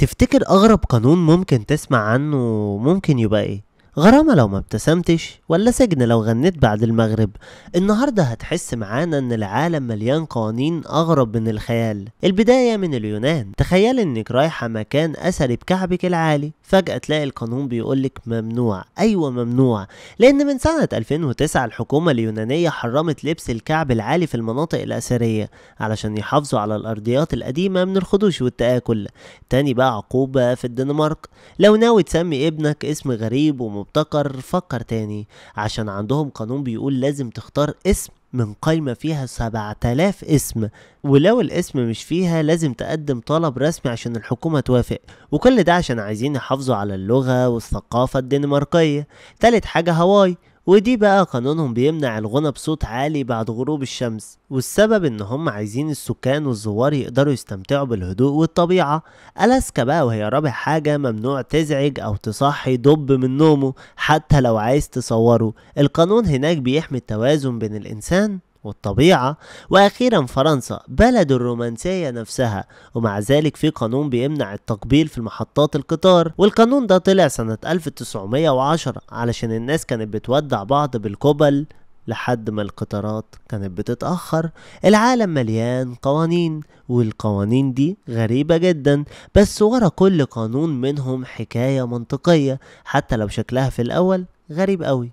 تفتكر أغرب قانون ممكن تسمع عنه ممكن يبقى إيه؟ غرامة لو ما ابتسمتش ولا سجن لو غنيت بعد المغرب؟ النهاردة هتحس معانا إن العالم مليان قوانين أغرب من الخيال. البداية من اليونان، تخيل إنك رايحة مكان أثري بكعبك العالي، فجأة تلاقي القانون بيقولك ممنوع. أيوة ممنوع، لأن من سنة 2009 الحكومة اليونانية حرمت لبس الكعب العالي في المناطق الأثرية علشان يحافظوا على الأرضيات القديمة من الخدوش والتآكل. تاني بقى عقوبة في الدنمارك، لو ناوي تسمي ابنك اسم غريب ومبتكر فكر تاني، عشان عندهم قانون بيقول لازم تختار اسم من قائمة فيها 7000 اسم، ولو الاسم مش فيها لازم تقدم طلب رسمي عشان الحكومة توافق. وكل ده عشان عايزين يحافظوا على اللغة والثقافة الدنماركية. تالت حاجة هاواي، ودي بقى قانونهم بيمنع الغنى بصوت عالي بعد غروب الشمس، والسبب ان هم عايزين السكان والزوار يقدروا يستمتعوا بالهدوء والطبيعة. ألاسكا بقى وهي رابع حاجة، ممنوع تزعج او تصحي دب من نومه حتى لو عايز تصوره. القانون هناك بيحمي التوازن بين الانسان والطبيعة. واخيرا فرنسا، بلد الرومانسية نفسها، ومع ذلك في قانون بيمنع التقبيل في محطات القطار، والقانون ده طلع سنة 1910 علشان الناس كانت بتودع بعض بالقبل لحد ما القطارات كانت بتتأخر. العالم مليان قوانين، والقوانين دي غريبة جدا، بس ورا كل قانون منهم حكاية منطقية حتى لو شكلها في الأول غريب قوي.